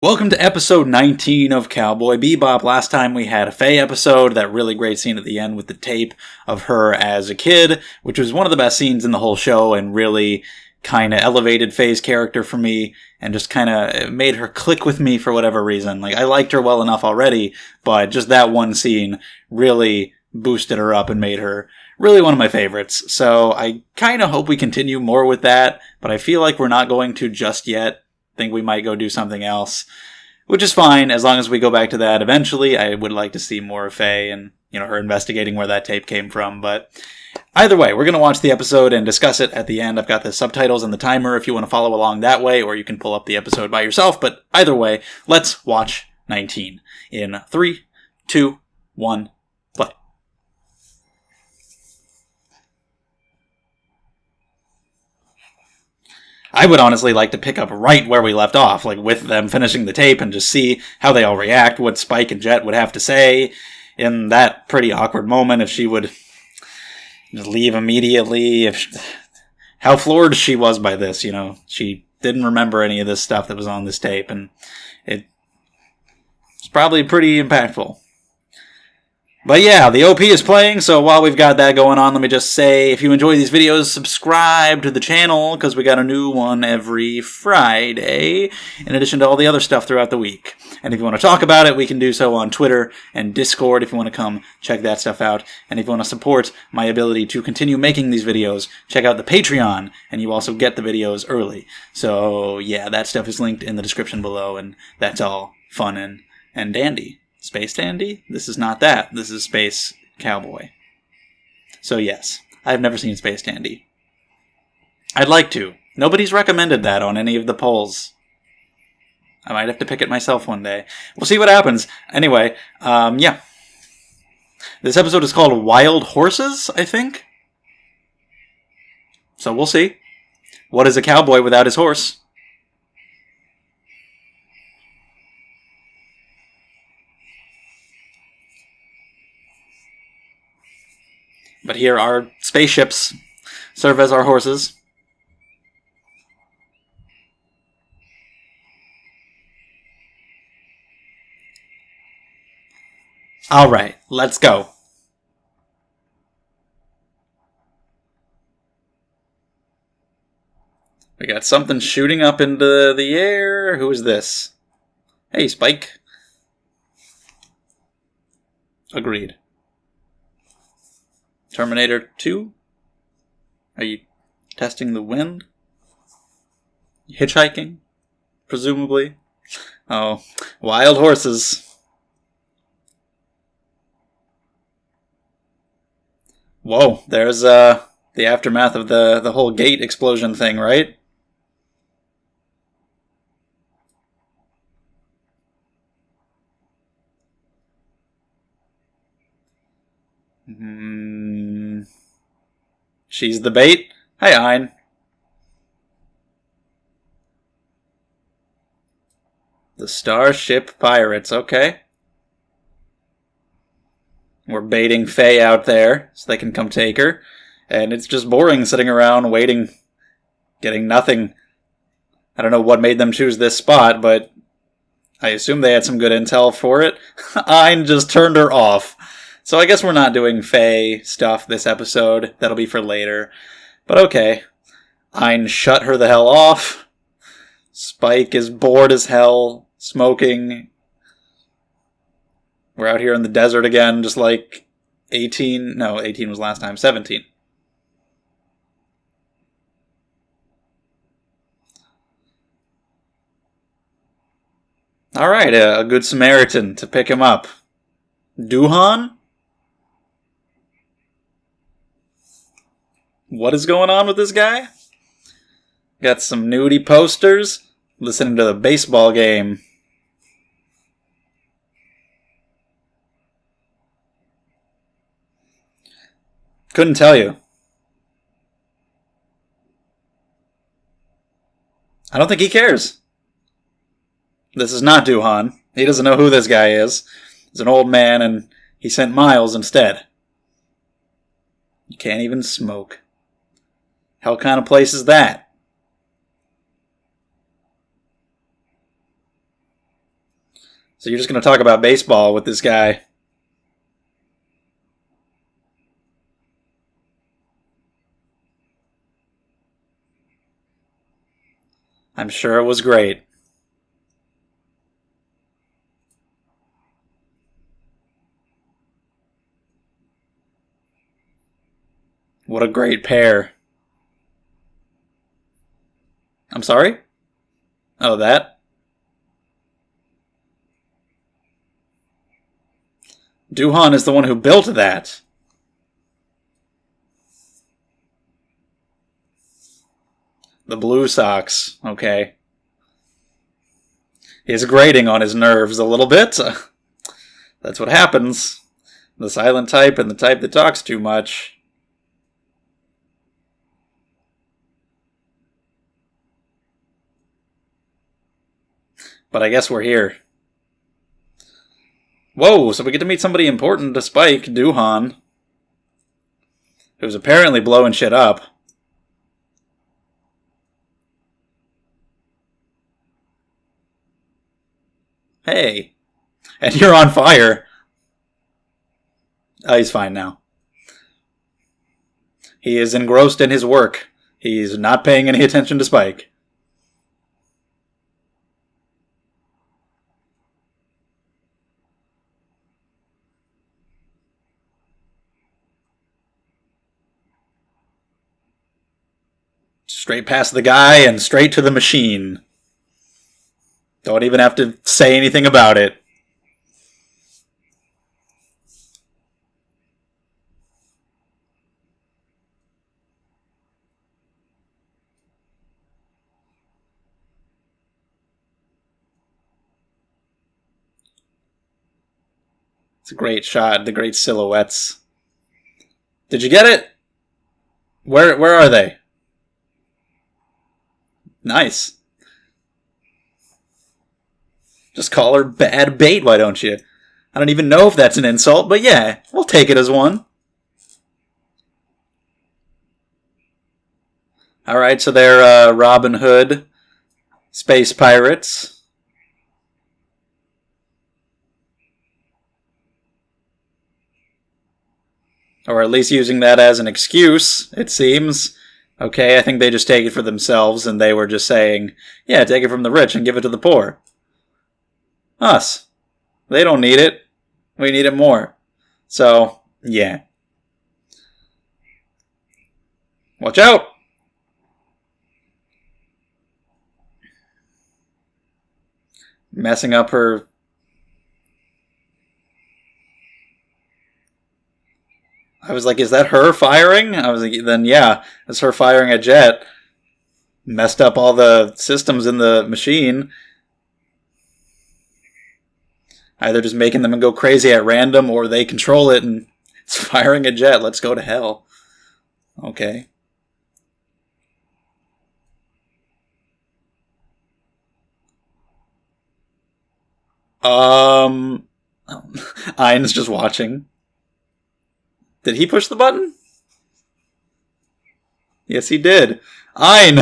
Welcome to episode 19 of Cowboy Bebop. Last time we had a Faye episode, that really great scene at the end with the tape of her as a kid, which was one of the best scenes in the whole show and really kind of elevated Faye's character for me and just kind of made her click with me for whatever reason. Like, I liked her well enough already, but just that one scene really boosted her up and made her really one of my favorites. So I kind of hope we continue more with that, but I feel like we're not going to just yet. Think we might go do something else, which is fine as long as we go back to that eventually. I would like to see more of Faye and, her investigating where that tape came from, but either way, we're going to watch the episode and discuss it at the end. I've got the subtitles and the timer if you want to follow along that way, or you can pull up the episode by yourself, but either way, let's watch 19 in 3, 2, 1, play. I would honestly like to pick up right where we left off, like with them finishing the tape and just see how they all react, what Spike and Jet would have to say in that pretty awkward moment, if she would just leave immediately, how floored she was by this, She didn't remember any of this stuff that was on this tape, and it's probably pretty impactful. But yeah, the OP is playing, so while we've got that going on, let me just say, if you enjoy these videos, subscribe to the channel, because we got a new one every Friday, in addition to all the other stuff throughout the week. And if you want to talk about it, we can do so on Twitter and Discord if you want to come check that stuff out. And if you want to support my ability to continue making these videos, check out the Patreon, and you also get the videos early. So yeah, that stuff is linked in the description below, and that's all fun and dandy. Space Dandy? This is not that. This is Space Cowboy. So yes, I've never seen Space Dandy. I'd like to. Nobody's recommended that on any of the polls. I might have to pick it myself one day. We'll see what happens. Anyway, yeah. This episode is called Wild Horses, I think. So we'll see. What is a cowboy without his horse? But here our spaceships serve as our horses. Alright, let's go. We got something shooting up into the air. Who is this? Hey, Spike. Agreed. Terminator 2? Are you testing the wind? Hitchhiking? Presumably. Oh, wild horses. Whoa, there's the aftermath of the whole gate explosion thing, right? She's the bait? Hi, Ein. The Starship Pirates, okay. We're baiting Faye out there so they can come take her. And it's just boring sitting around waiting, getting nothing. I don't know what made them choose this spot, but I assume they had some good intel for it. Ein just turned her off. So I guess we're not doing Faye stuff this episode. That'll be for later. But okay. Ein shut her the hell off. Spike is bored as hell, smoking. We're out here in the desert again, just like 18. No, 18 was last time. 17. Alright, a good Samaritan to pick him up. Duhan? What is going on with this guy? Got some nudie posters. Listening to the baseball game. Couldn't tell you. I don't think he cares. This is not Duhan. He doesn't know who this guy is. He's an old man and he sent Miles instead. You can't even smoke. Hell kind of place is that? So you're just going to talk about baseball with this guy. I'm sure it was great. What a great pair. I'm sorry? Oh, that? Duhan is the one who built that. The Blue Sox. Okay. He's grating on his nerves a little bit. That's what happens. The silent type and the type that talks too much. But I guess we're here. Whoa, so we get to meet somebody important to Spike, Duhan, who's apparently blowing shit up. Hey. And you're on fire. Oh, he's fine now. He is engrossed in his work. He's not paying any attention to Spike. Straight past the guy and straight to the machine. Don't even have to say anything about it. It's a great shot, the great silhouettes. Did you get it? Where are they? Nice. Just call her bad bait, why don't you? I don't even know if that's an insult, but yeah, we'll take it as one. Alright, so they're Robin Hood, space pirates. Or at least using that as an excuse, it seems. Okay, I think they just take it for themselves, and they were just saying, yeah, take it from the rich and give it to the poor. Us. They don't need it. We need it more. So, yeah. Watch out! Messing up her... I was like, is that her firing? I was like, then yeah, it's her firing a jet. Messed up all the systems in the machine. Either just making them go crazy at random, or they control it and it's firing a jet. Let's go to hell. Okay. Ein's just watching. Did he push the button? Yes, he did. Ein!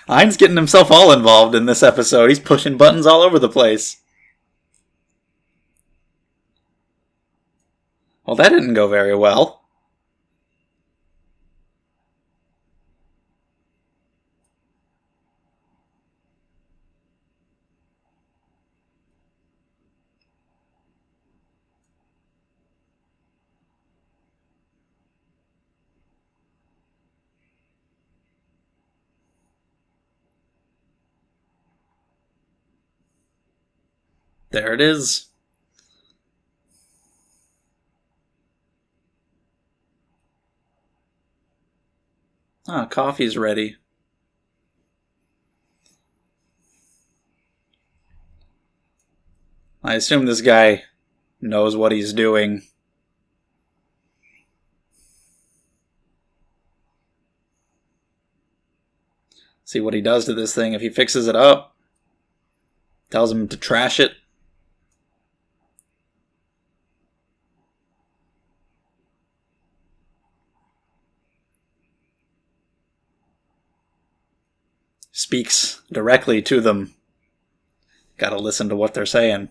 Ein's getting himself all involved in this episode. He's pushing buttons all over the place. Well, that didn't go very well. There it is. Ah, coffee's ready. I assume this guy knows what he's doing. See what he does to this thing if he fixes it up. Tells him to trash it. Speaks directly to them. Gotta listen to what they're saying.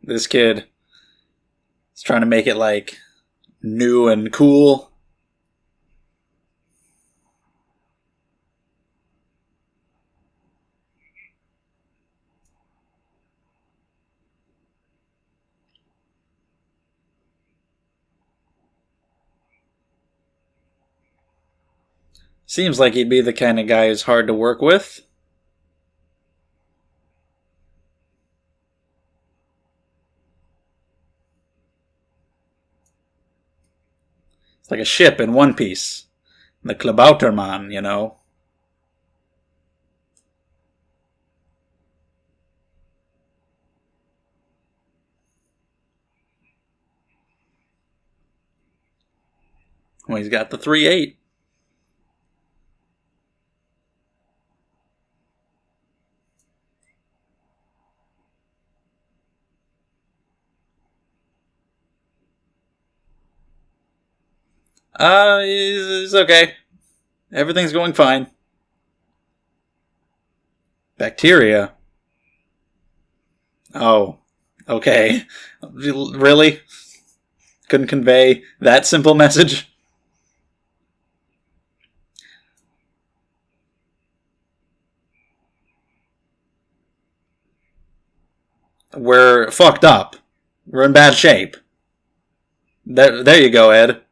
This kid is trying to make it like new and cool. Seems like he'd be the kind of guy who's hard to work with. It's like a ship in One Piece. The Klabautermann, you know. Well, he's got the 3-8. It's okay. Everything's going fine. Bacteria. Oh, okay. Really? Couldn't convey that simple message? We're fucked up. We're in bad shape. There you go, Ed.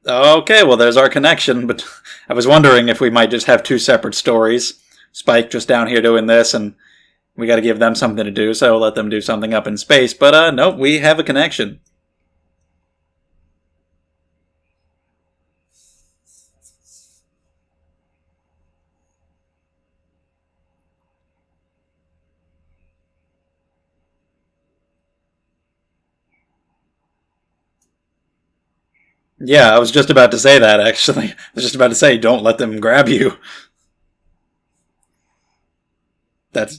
Okay, well, there's our connection, but I was wondering if we might just have two separate stories. Spike just down here doing this, and we gotta give them something to do, so let them do something up in space. But, nope, we have a connection. Yeah, I was just about to say that, actually. I was just about to say, don't let them grab you.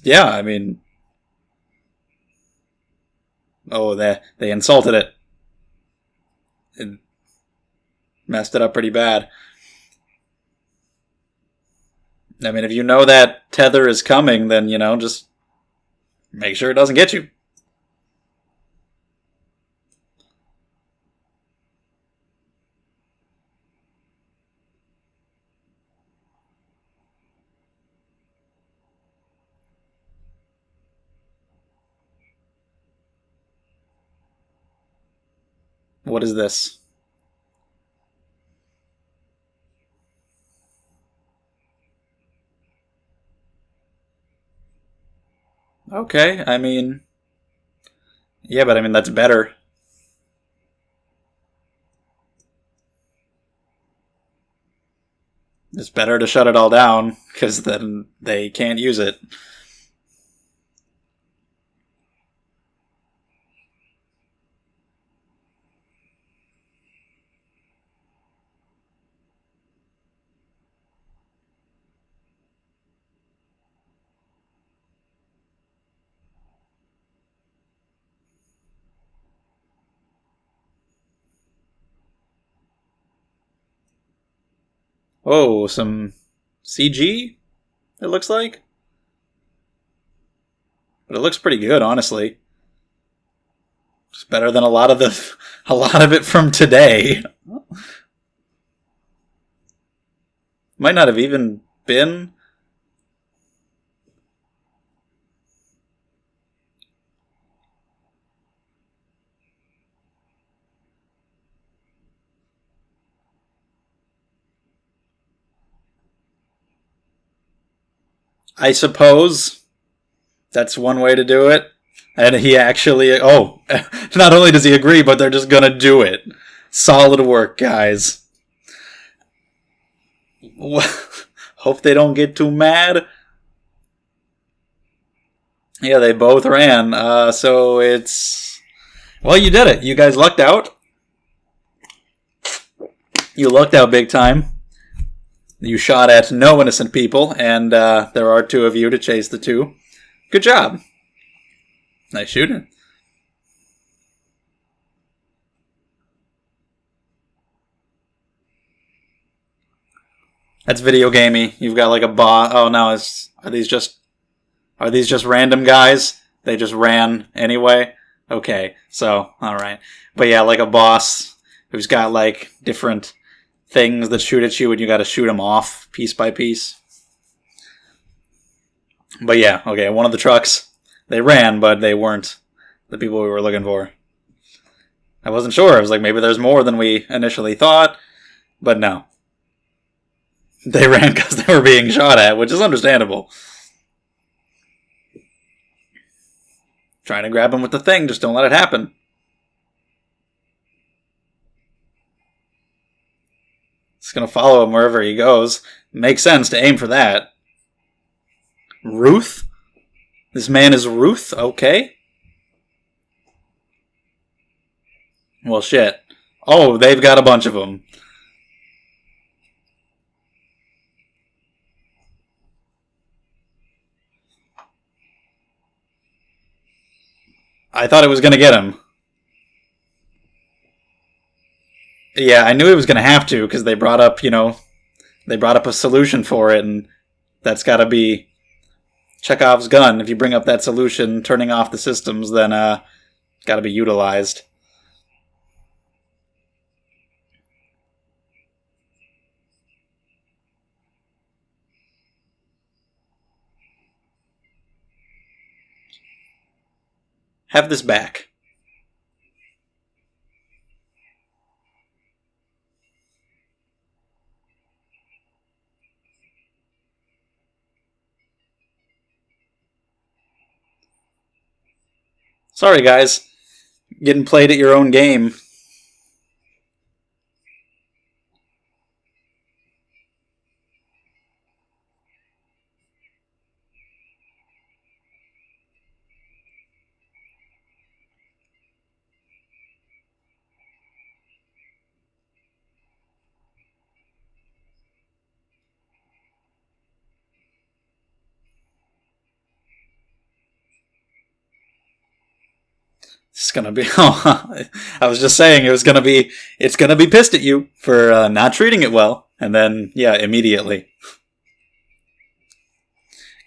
Yeah, I mean... Oh, they insulted it. It messed it up pretty bad. I mean, if you know that tether is coming, then, just make sure it doesn't get you. What is this? Okay, I mean... Yeah, but I mean, that's better. It's better to shut it all down, because then they can't use it. Oh, some CG, it looks like? But it looks pretty good, honestly. It's better than a lot of it from today. Might not have even been. I suppose that's one way to do it. And he actually, not only does he agree, but they're just gonna do it. Solid work, guys. Hope they don't get too mad. Yeah, they both ran. So it's... Well, you did it. You guys lucked out. You lucked out big time. You shot at no innocent people, and there are two of you to chase the two. Good job. Nice shooting. That's video gamey. You've got like a boss. Oh no, are these just random guys? They just ran anyway? Okay, so, alright. But yeah, like a boss who's got like different things that shoot at you and you gotta shoot them off piece by piece. But yeah, okay, one of the trucks, they ran, but they weren't the people we were looking for. I wasn't sure. I was like, maybe there's more than we initially thought, but no. They ran because they were being shot at, which is understandable. Trying to grab him with the thing, just don't let it happen. It's going to follow him wherever he goes. Makes sense to aim for that. Ruth? This man is Ruth? Okay. Well, shit. Oh, they've got a bunch of them. I thought it was going to get him. Yeah, I knew he was going to have to, because they brought up, they brought up a solution for it, and that's got to be Chekhov's gun. If you bring up that solution, turning off the systems, then it's got to be utilized. Have this back. Sorry, guys. Getting played at your own game. It's gonna be. Oh, I was just saying it's gonna be pissed at you for not treating it well, and then yeah, immediately.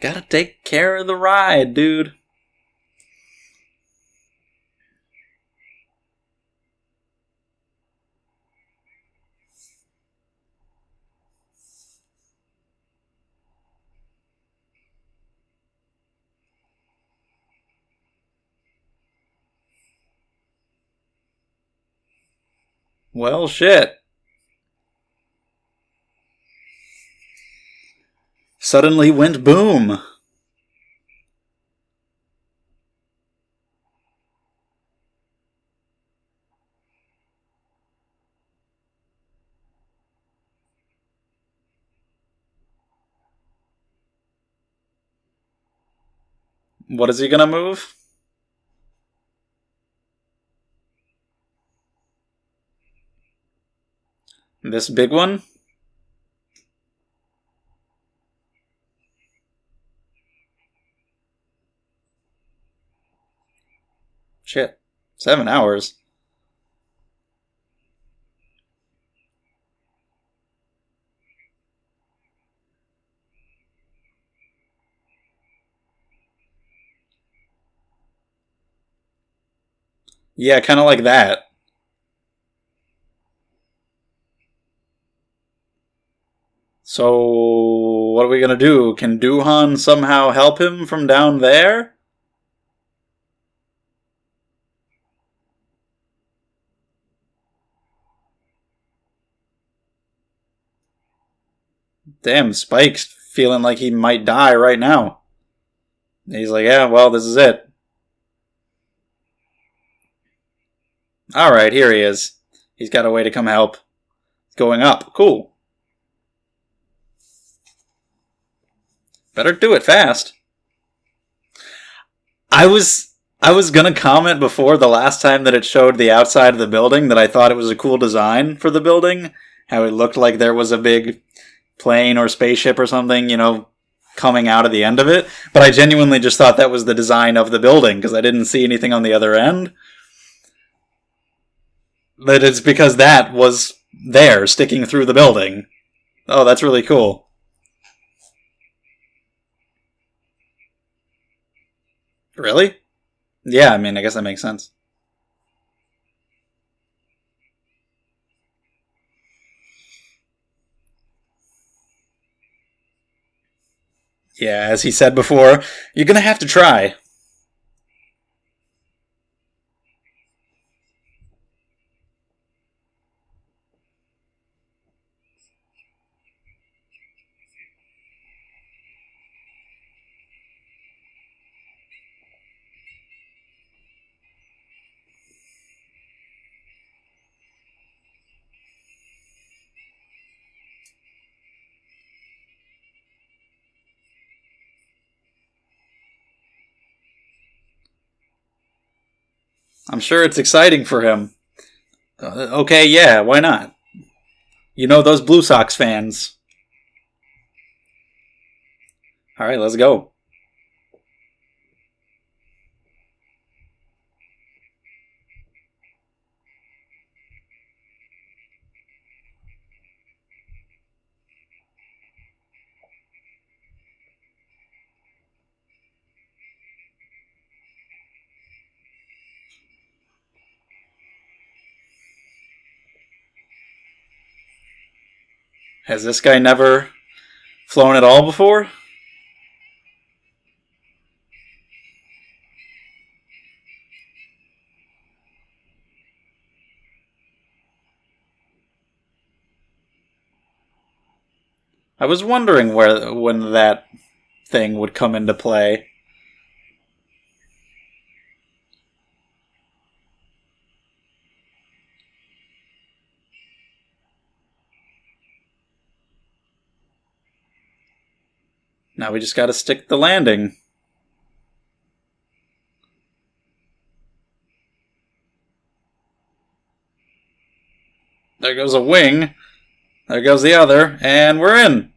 Gotta take care of the ride, dude. Well, shit. Suddenly went boom. What is he gonna move? This big one? Shit. 7 hours. Yeah, kind of like that. So, what are we gonna do? Can Duhan somehow help him from down there? Damn, Spike's feeling like he might die right now. He's like, yeah, well, this is it. Alright, here he is. He's got a way to come help. Going up. Cool. Better do it fast. I was gonna comment before the last time that it showed the outside of the building that I thought it was a cool design for the building. How it looked like there was a big plane or spaceship or something, coming out of the end of it. But I genuinely just thought that was the design of the building because I didn't see anything on the other end. But it's because that was there, sticking through the building. Oh, that's really cool. Really? Yeah, I mean, I guess that makes sense. Yeah, as he said before, you're gonna have to try. I'm sure it's exciting for him. Okay, yeah, why not? Those Blue Sox fans. Alright, let's go. Has this guy never flown at all before? I was wondering when that thing would come into play. Now we just gotta stick the landing. There goes a wing. There goes the other. And we're in.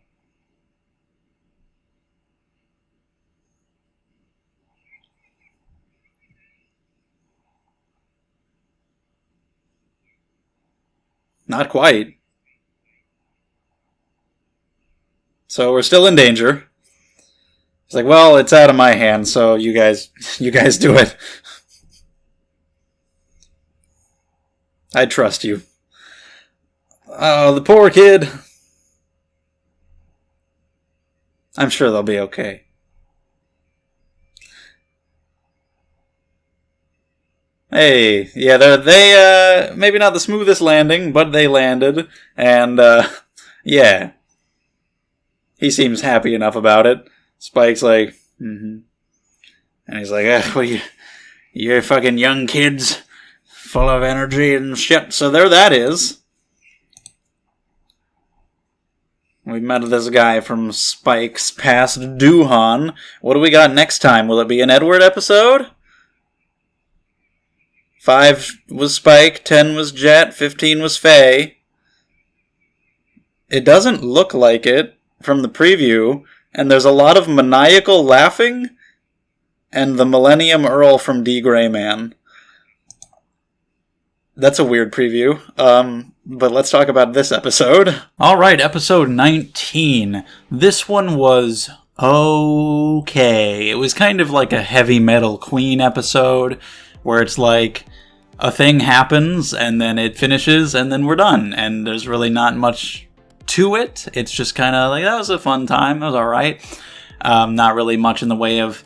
Not quite. So we're still in danger. It's like, well, it's out of my hands, so you guys do it. I trust you. Oh, the poor kid. I'm sure they'll be okay. Hey, yeah, they maybe not the smoothest landing, but they landed, and yeah, he seems happy enough about it. Spike's like, and he's like, well, you're fucking young kids, full of energy and shit. So there that is. We met this guy from Spike's past, Doohan. What do we got next time? Will it be an Edward episode? 5 was Spike, 10 was Jet, 15 was Faye. It doesn't look like it from the preview, and there's a lot of maniacal laughing, and the Millennium Earl from D. Gray Man. That's a weird preview. But let's talk about this episode. Alright, episode 19. This one was okay. It was kind of like a heavy metal Queen episode, where it's like, a thing happens, and then it finishes, and then we're done. And there's really not much to it. It's just kind of like, that was a fun time. That was alright. Not really much in the way of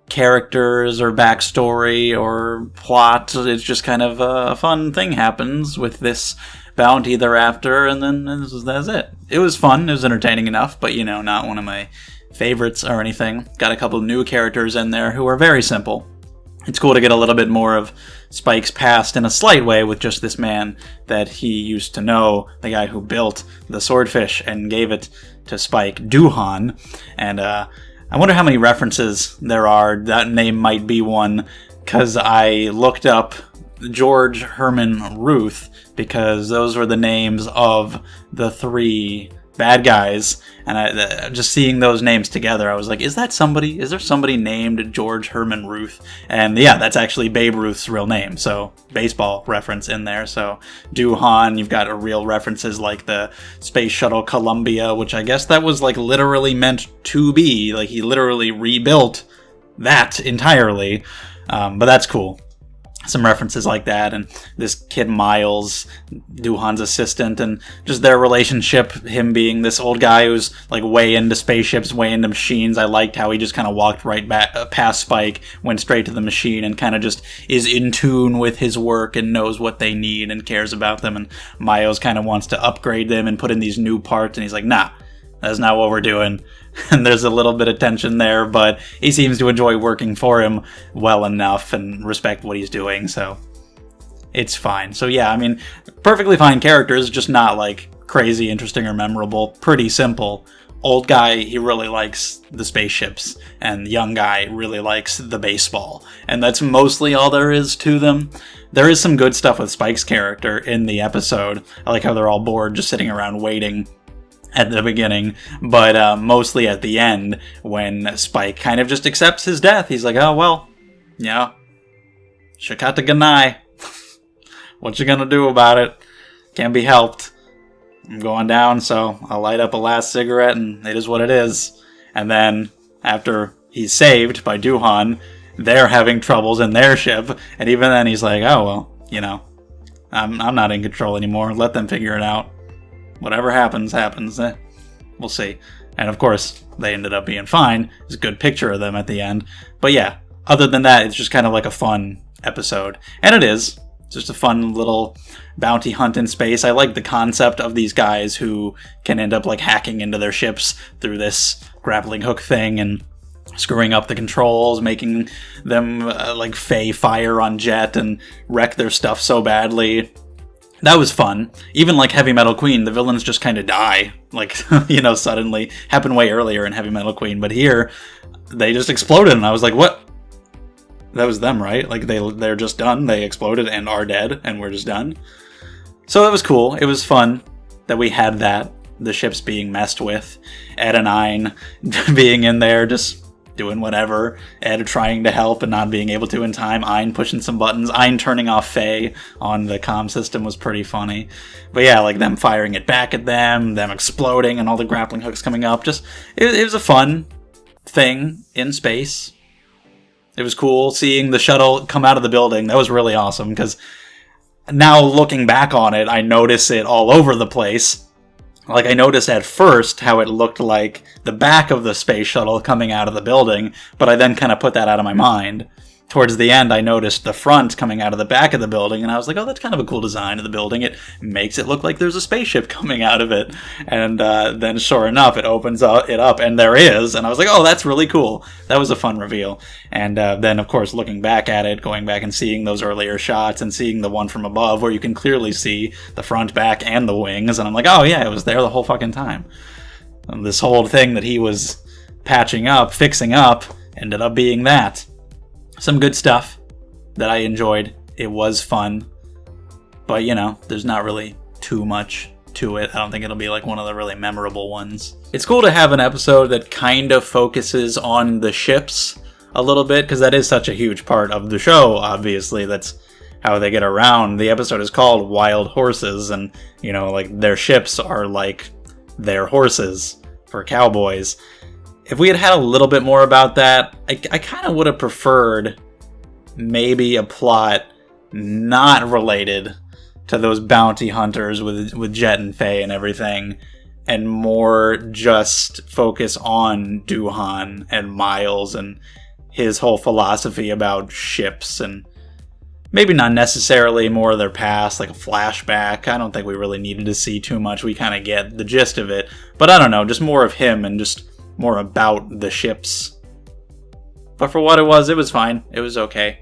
characters or backstory or plot. It's just kind of a fun thing happens with this bounty thereafter, and then that's it. It was fun. It was entertaining enough, but, not one of my favorites or anything. Got a couple of new characters in there who are very simple. It's cool to get a little bit more of Spike's past in a slight way with just this man that he used to know, the guy who built the swordfish and gave it to Spike, Doohan. And I wonder how many references there are. That name might be one, because I looked up George Herman Ruth, because those were the names of the 3 bad guys, and just seeing those names together, I was like, is there somebody named George Herman Ruth? And yeah, that's actually Babe Ruth's real name, so baseball reference in there. So Doohan, you've got real references like the Space Shuttle Columbia, which I guess that was like literally meant to be, like he literally rebuilt that entirely, but that's cool. Some references like that, and this kid Miles, Doohan's assistant, and just their relationship, him being this old guy who's like way into spaceships, way into machines. I liked how he just kind of walked right back past Spike, went straight to the machine, and kind of just is in tune with his work and knows what they need and cares about them. And Miles kind of wants to upgrade them and put in these new parts, and he's like, nah, that's not what we're doing. And there's a little bit of tension there, but he seems to enjoy working for him well enough and respect what he's doing, so it's fine. So yeah, I mean, perfectly fine characters, just not like crazy interesting or memorable. Pretty simple. Old guy, he really likes the spaceships, and young guy really likes the baseball. And that's mostly all there is to them. There is some good stuff with Spike's character in the episode. I like how they're all bored just sitting around waiting at the beginning, but mostly at the end, when Spike kind of just accepts his death. He's like, oh, well, yeah, shakata ganai. What you gonna do about it? Can't be helped. I'm going down, so I'll light up a last cigarette, and it is what it is. And then, after he's saved by Doohan, they're having troubles in their ship, and even then he's like, oh, well, you know, I'm not in control anymore. Let them figure it out. Whatever happens, happens. We'll see. And of course, they ended up being fine. There's a good picture of them at the end. But yeah, other than that, it's just kind of like a fun episode. And it is. It's just a fun little bounty hunt in space. I like the concept of these guys who can end up like hacking into their ships through this grappling hook thing and screwing up the controls, making them like fire on Jet and wreck their stuff so badly. That was fun. Even like Heavy Metal Queen, the villains just kind of die. Like, you know, suddenly. Happened way earlier in Heavy Metal Queen, but here, they just exploded, and I was like, what? That was them, right? Like, they're just done. They exploded and are dead, and we're just done. So it was cool. It was fun that we had that. The ships being messed with. Ed and Ein being in there, just doing whatever. Ed trying to help and not being able to in time. Ein pushing some buttons. Ein turning off Faye on the comm system was pretty funny. But yeah, like them firing it back at them exploding, and all the grappling hooks coming up. Just, it was a fun thing in space. It was cool seeing the shuttle come out of the building. That was really awesome, because now looking back on it, I notice it all over the place. Like, I noticed at first how it looked like the back of the space shuttle coming out of the building, but I then kind of put that out of my mind. Towards the end, I noticed the front coming out of the back of the building, and I was like, oh, that's kind of a cool design of the building. It makes it look like there's a spaceship coming out of it. And then, sure enough, it opens it up, and there is. And I was like, oh, that's really cool. That was a fun reveal. And then, of course, looking back at it, going back and seeing those earlier shots, and seeing the one from above, where you can clearly see the front, back, and the wings. And I'm like, oh, yeah, it was there the whole fucking time. And this whole thing that he was patching up, fixing up, ended up being that. Some good stuff that I enjoyed. It was fun. But, you know, there's not really too much to it. I don't think it'll be like one of the really memorable ones. It's cool to have an episode that kind of focuses on the ships a little bit, because that is such a huge part of the show, obviously. That's how they get around. The episode is called Wild Horses, and, you know, like, their ships are like their horses for cowboys. If we had had a little bit more about that, I kind of would have preferred maybe a plot not related to those bounty hunters with Jet and Faye and everything, and more just focus on Doohan and Miles and his whole philosophy about ships, and maybe not necessarily more of their past, like a flashback. I don't think we really needed to see too much. We kind of get the gist of it. But I don't know, just more of him and just more about the ships. But for what it was fine. It was okay.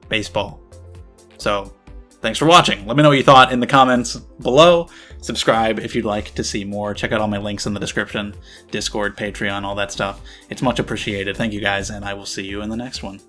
Baseball. So, thanks for watching. Let me know what you thought in the comments below. Subscribe if you'd like to see more. Check out all my links in the description. Discord, Patreon, all that stuff. It's much appreciated. Thank you guys, and I will see you in the next one.